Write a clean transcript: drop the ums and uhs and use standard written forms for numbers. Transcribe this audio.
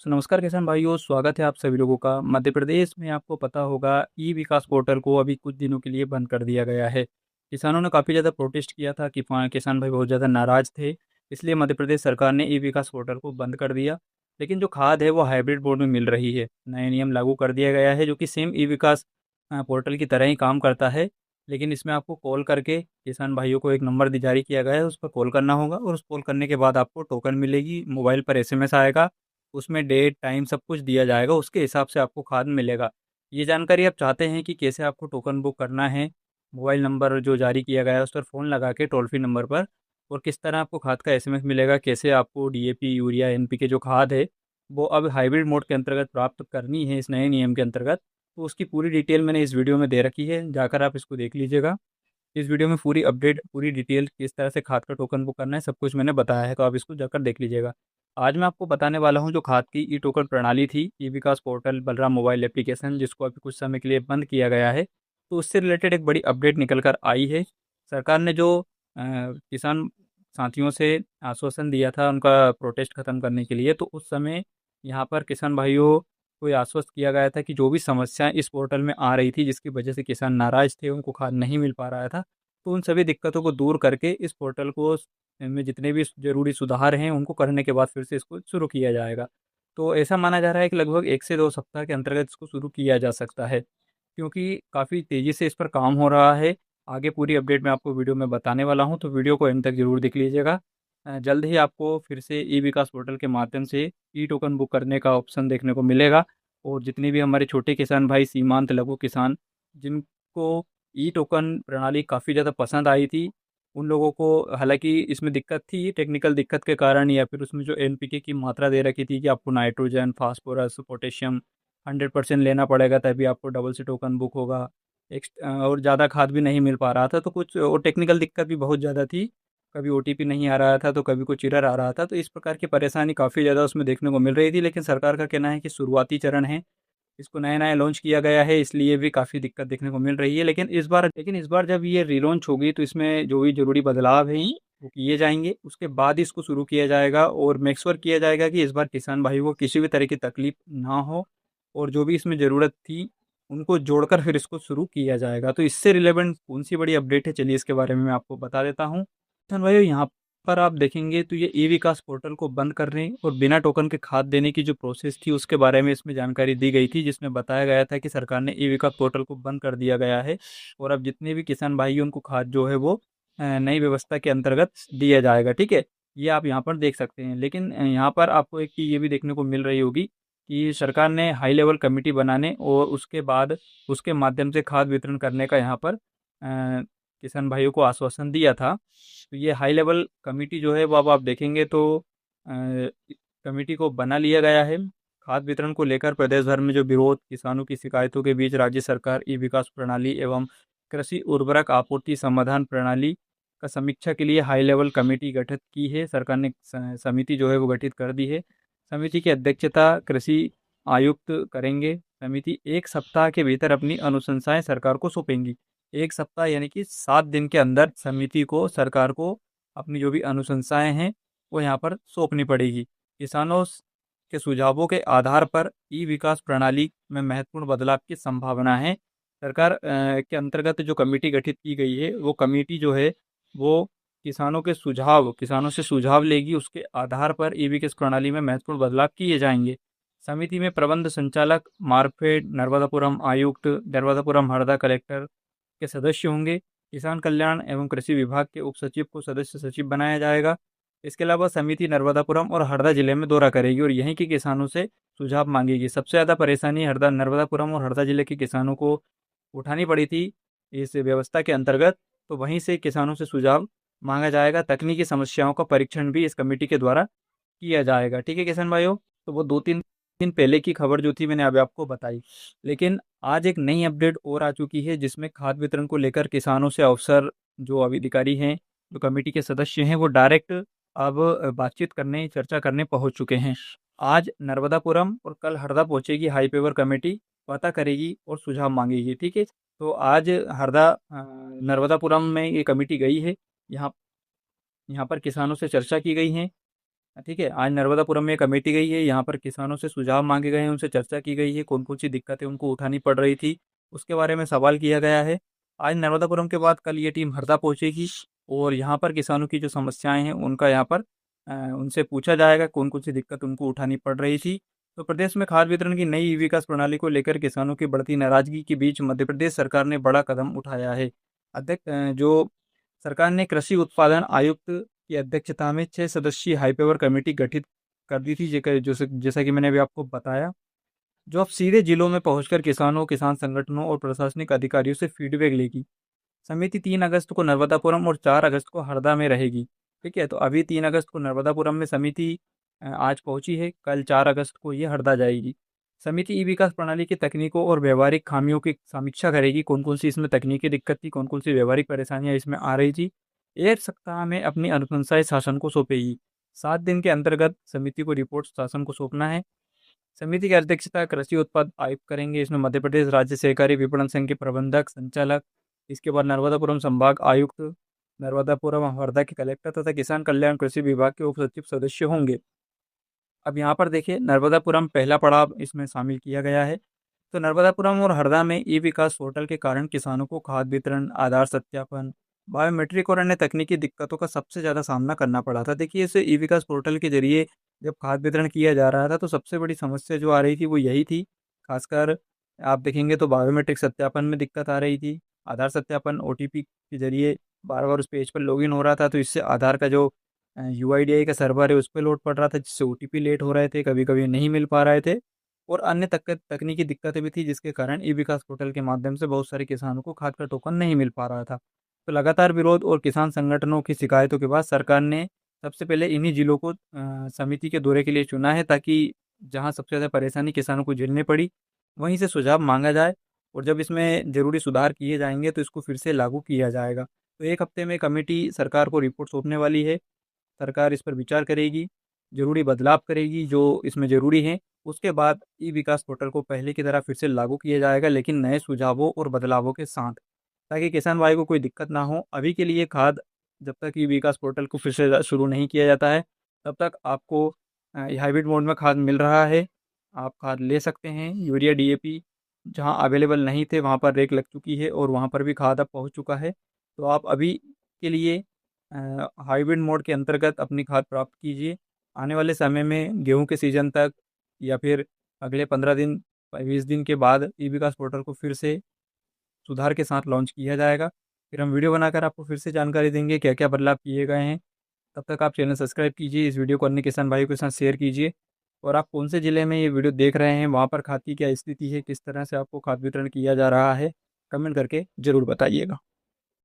नमस्कार किसान भाइयों, स्वागत है आप सभी लोगों का। मध्य प्रदेश में आपको पता होगा ई विकास पोर्टल को अभी कुछ दिनों के लिए बंद कर दिया गया है। किसानों ने काफ़ी ज़्यादा प्रोटेस्ट किया था कि किसान भाई बहुत ज़्यादा नाराज़ थे। इसलिए मध्य प्रदेश सरकार ने ई विकास पोर्टल को बंद कर दिया। लेकिन जो खाद है वो हाइब्रिड मोड में मिल रही है। नए नियम लागू कर दिया गया है जो कि सेम ई विकास पोर्टल की तरह ही काम करता है। लेकिन इसमें आपको कॉल करके किसान भाइयों को एक नंबर जारी किया गया है, उस पर कॉल करना होगा और उस कॉल करने के बाद आपको टोकन मिलेगी, मोबाइल पर एसएमएस आएगा। उसमें डेट, टाइम सब कुछ दिया जाएगा, उसके हिसाब से आपको खाद मिलेगा। ये जानकारी आप चाहते हैं कि कैसे आपको टोकन बुक करना है, मोबाइल नंबर जो जारी किया गया है उस पर फ़ोन लगा के टोल फ्री नंबर पर, और किस तरह आपको खाद का एसएमएस मिलेगा, कैसे आपको डीएपी, यूरिया, एनपीके जो खाद है, वो अब हाइब्रिड मोड के अंतर्गत प्राप्त करनी है इस नए नियम के अंतर्गत। तो उसकी पूरी डिटेल मैंने इस वीडियो में दे रखी है, जाकर आप इसको देख लीजिएगा। इस वीडियो में पूरी अपडेट, पूरी डिटेल किस तरह से खाद का टोकन बुक करना है, सब कुछ मैंने बताया है, तो आप इसको जाकर देख लीजिएगा। आज मैं आपको बताने वाला हूं जो खाद की ई टोकन प्रणाली थी, ई विकास पोर्टल बलराम मोबाइल एप्लीकेशन, जिसको अभी कुछ समय के लिए बंद किया गया है, तो उससे रिलेटेड एक बड़ी अपडेट निकल कर आई है। सरकार ने जो किसान साथियों से आश्वासन दिया था उनका प्रोटेस्ट खत्म करने के लिए, तो उस समय यहाँ पर किसान भाइयों को ये आश्वस्त किया गया था कि जो भी समस्याएं इस पोर्टल में आ रही थी, जिसकी वजह से किसान नाराज थे, उनको खाद नहीं मिल पा रहा था, तो उन सभी दिक्कतों को दूर करके इस पोर्टल को में जितने भी ज़रूरी सुधार हैं, उनको करने के बाद फिर से इसको शुरू किया जाएगा। तो ऐसा माना जा रहा है कि लगभग 1 से 2 सप्ताह के अंतर्गत इसको शुरू किया जा सकता है, क्योंकि काफ़ी तेज़ी से इस पर काम हो रहा है। आगे पूरी अपडेट मैं आपको वीडियो में बताने वाला हूँ, तो वीडियो को एंड तक ज़रूर देख लीजिएगा। जल्द ही आपको फिर से ई विकास पोर्टल के माध्यम से ई टोकन बुक करने का ऑप्शन देखने को मिलेगा, और जितने भी हमारे छोटे किसान भाई, सीमांत लघु किसान, जिनको ई टोकन प्रणाली काफ़ी ज़्यादा पसंद आई थी, उन लोगों को हालाँकि इसमें दिक्कत थी, टेक्निकल दिक्कत के कारण, या फिर उसमें जो एनपीके की मात्रा दे रखी थी कि आपको नाइट्रोजन, फास्फोरस, पोटेशियम 100% लेना पड़ेगा तभी आपको डबल से टोकन बुक होगा। और ज़्यादा खाद भी नहीं मिल पा रहा था, तो कुछ और टेक्निकल दिक्कत भी बहुत ज़्यादा थी। कभी ओटीपी नहीं आ रहा था, तो कभी कुछ एरर आ रहा था, तो इस प्रकार की परेशानी काफ़ी ज़्यादा उसमें देखने को मिल रही थी। लेकिन सरकार का कहना है कि शुरुआती चरण है, इसको नया-नया लॉन्च किया गया है, इसलिए भी काफ़ी दिक्कत देखने को मिल रही है। लेकिन इस बार जब ये रीलॉन्च होगी, तो इसमें जो भी ज़रूरी बदलाव हैं, वो किए जाएँगे। उसके बाद इसको शुरू किया जाएगा और मेक श्योर किया जाएगा कि इस बार किसान भाइयों को किसी भी तरह की तकलीफ ना हो, और जो भी इसमें ज़रूरत थी, उनको जोड़कर फिर इसको शुरू किया जाएगा। तो इससे रिलेवेंट कौन-सी बड़ी अपडेट है, चलिए इसके बारे में मैं आपको बता देता हूँ। किसान भाइयों, यहाँ पर आप देखेंगे तो ये ई विकास पोर्टल को बंद करने और बिना टोकन के खाद देने की जो प्रोसेस थी, उसके बारे में इसमें जानकारी दी गई थी, जिसमें बताया गया था कि सरकार ने ई विकास पोर्टल को बंद कर दिया गया है, और अब जितने भी किसान भाई हैं, उनको खाद जो है वो नई व्यवस्था के अंतर्गत दिया जाएगा। ठीक है, ये आप यहाँ पर देख सकते हैं। लेकिन यहाँ पर आपको एक चीज़ ये भी देखने को मिल रही होगी कि सरकार ने हाई लेवल कमेटी बनाने और उसके बाद उसके माध्यम से खाद वितरण करने का यहाँ पर किसान भाइयों को आश्वासन दिया था। तो ये हाई लेवल कमेटी जो है वो अब आप देखेंगे तो कमेटी को बना लिया गया है। खाद वितरण को लेकर प्रदेश भर में जो विरोध, किसानों की शिकायतों के बीच राज्य सरकार ई विकास प्रणाली एवं कृषि उर्वरक आपूर्ति समाधान प्रणाली का समीक्षा के लिए हाई लेवल कमेटी गठित की है। सरकार ने समिति जो है वो गठित कर दी है। समिति की अध्यक्षता कृषि आयुक्त करेंगे। समिति 1 सप्ताह के भीतर अपनी अनुशंसाएं सरकार को सौंपेंगी। 1 सप्ताह यानी कि 7 दिन के अंदर समिति को, सरकार को अपनी जो भी अनुशंसाएं हैं वो यहाँ पर सौंपनी पड़ेगी। किसानों के सुझावों के आधार पर ई विकास प्रणाली में महत्वपूर्ण बदलाव की संभावना है। सरकार के अंतर्गत जो कमेटी गठित की गई है, वो कमेटी जो है वो किसानों से सुझाव लेगी, उसके आधार पर ई विकास प्रणाली में महत्वपूर्ण बदलाव किए जाएंगे। समिति में प्रबंध संचालक, मार्कफेड, नर्मदापुरम आयुक्त, नर्मदापुरम हरदा कलेक्टर के सदस्य होंगे। किसान कल्याण एवं कृषि विभाग के उप सचिव को सदस्य सचिव बनाया जाएगा। इसके अलावा समिति नर्मदापुरम और हरदा जिले में दौरा करेगी और यहीं के किसानों से सुझाव मांगेगी। सबसे ज़्यादा परेशानी हरदा, नर्मदापुरम और हरदा जिले के किसानों को उठानी पड़ी थी इस व्यवस्था के अंतर्गत, तो वहीं से किसानों से सुझाव मांगा जाएगा। तकनीकी समस्याओं का परीक्षण भी इस कमेटी के द्वारा किया जाएगा। ठीक है किसान भाइयों, तो वो 2-3 दिन पहले की खबर जो थी मैंने अभी आपको बताई। लेकिन आज एक नई अपडेट और आ चुकी है, जिसमें खाद वितरण को लेकर किसानों से अफसर, जो अधिकारी हैं, जो कमेटी के सदस्य हैं, वो डायरेक्ट अब बातचीत करने, चर्चा करने पहुंच चुके हैं। आज नर्मदापुरम और कल हरदा पहुंचेगी हाई पेवर कमेटी, पता करेगी और सुझाव मांगेगी। ठीक है, तो आज नर्मदापुरम में ये कमेटी गई है। यहाँ यहाँ पर किसानों से चर्चा की गई है। ठीक है, आज नर्मदापुरम में कमेटी गई है, यहाँ पर किसानों से सुझाव मांगे गए हैं, उनसे चर्चा की गई है, कौन कौन सी दिक्कतें उनको उठानी पड़ रही थी, उसके बारे में सवाल किया गया है। आज नर्मदापुरम के बाद कल ये टीम हरदा पहुंचेगी और यहाँ पर किसानों की जो समस्याएं हैं उनका यहाँ पर उनसे पूछा जाएगा कौन कौन सी दिक्कत उनको उठानी पड़ रही थी। तो प्रदेश में खाद वितरण की नई विकास प्रणाली को लेकर किसानों की बढ़ती नाराजगी के बीच मध्य प्रदेश सरकार ने बड़ा कदम उठाया है। जो सरकार ने कृषि उत्पादन आयुक्त की अध्यक्षता में 6 सदस्यीय हाईपावर कमेटी गठित कर दी थी, जैसा कि मैंने अभी आपको बताया, जो अब सीधे जिलों में पहुंचकर किसानों, किसान संगठनों और प्रशासनिक अधिकारियों से फीडबैक लेगी। समिति 3 अगस्त को नर्मदापुरम और 4 अगस्त को हरदा में रहेगी। ठीक है, तो अभी 3 अगस्त को नर्मदापुरम में समिति आज पहुंची है, कल 4 अगस्त को ये हरदा जाएगी। समिति ई विकास प्रणाली की तकनीकों और व्यवहारिक खामियों की समीक्षा करेगी, कौन कौन सी इसमें तकनीकी दिक्कत थी, कौन कौन सी व्यवहारिक परेशानियां इसमें आ रही थी। 1 सप्ताह में अपनी अनुशंसाएं शासन को सौंपेगी। 7 दिन के अंतर्गत समिति को रिपोर्ट शासन को सौंपना है। समिति की अध्यक्षता कृषि उत्पाद आयुक्त करेंगे। इसमें मध्य प्रदेश राज्य सहकारी विपणन संघ के प्रबंधक संचालक, इसके बाद नर्मदापुरम संभाग आयुक्त, नर्मदापुरम और हरदा के कलेक्टर तथा किसान कल्याण कृषि विभाग के उप सचिव सदस्य होंगे। अब यहाँ पर देखिए, नर्मदापुरम पहला पड़ाव इसमें शामिल किया गया है। तो नर्मदापुरम और हरदा में ई विकास पोर्टल के कारण किसानों को खाद वितरण, आधार सत्यापन, बायोमेट्रिक और अन्य तकनीकी दिक्कतों का सबसे ज़्यादा सामना करना पड़ा था। देखिए, इस ई विकास पोर्टल के जरिए जब खाद वितरण किया जा रहा था तो सबसे बड़ी समस्या जो आ रही थी वो यही थी। खासकर आप देखेंगे तो बायोमेट्रिक सत्यापन में दिक्कत आ रही थी। आधार सत्यापन ओटीपी के जरिए बार बार उस पेज पर लॉगिन हो रहा था, तो इससे आधार का जो यूआईडीआई का सर्वर है उस पर लोड पड़ रहा था, जिससे ओटीपी लेट हो रहे थे, कभी कभी नहीं मिल पा रहे थे और अन्य तकनीकी दिक्कतें भी थी, जिसके कारण ई विकास पोर्टल के माध्यम से बहुत सारे किसानों को खाद का टोकन नहीं मिल पा रहा था। तो लगातार विरोध और किसान संगठनों की शिकायतों के बाद सरकार ने सबसे पहले इन्हीं जिलों को समिति के दौरे के लिए चुना है, ताकि जहां सबसे ज़्यादा परेशानी किसानों को झेलनी पड़ी वहीं से सुझाव मांगा जाए और जब इसमें ज़रूरी सुधार किए जाएंगे तो इसको फिर से लागू किया जाएगा। तो 1 हफ्ते में कमेटी सरकार को रिपोर्ट सौंपने वाली है। सरकार इस पर विचार करेगी, ज़रूरी बदलाव करेगी जो इसमें ज़रूरी है। उसके बाद ई विकास पोर्टल को पहले की तरह फिर से लागू किया जाएगा, लेकिन नए सुझावों और बदलावों के साथ, ताकि किसान भाई को कोई दिक्कत ना हो। अभी के लिए खाद, जब तक ई विकास पोर्टल को फिर से शुरू नहीं किया जाता है तब तक आपको हाइब्रिड मोड में खाद मिल रहा है। आप खाद ले सकते हैं। यूरिया, डीएपी जहाँ अवेलेबल नहीं थे वहाँ पर रेक लग चुकी है और वहाँ पर भी खाद अब पहुँच चुका है। तो आप अभी के लिए हाइब्रिड मोड के अंतर्गत अपनी खाद प्राप्त कीजिए। आने वाले समय में गेहूं के सीजन तक या फिर अगले 15 दिन 20 दिन के बाद ई विकास पोर्टल को फिर से सुधार के साथ लॉन्च किया जाएगा। फिर हम वीडियो बनाकर आपको फिर से जानकारी देंगे क्या क्या बदलाव किए गए हैं। तब तक आप चैनल सब्सक्राइब कीजिए, इस वीडियो को अन्य किसान भाइयों के साथ शेयर कीजिए और आप कौन से ज़िले में ये वीडियो देख रहे हैं, वहाँ पर खाद की क्या स्थिति है, किस तरह से आपको खाद वितरण किया जा रहा है, कमेंट करके ज़रूर बताइएगा।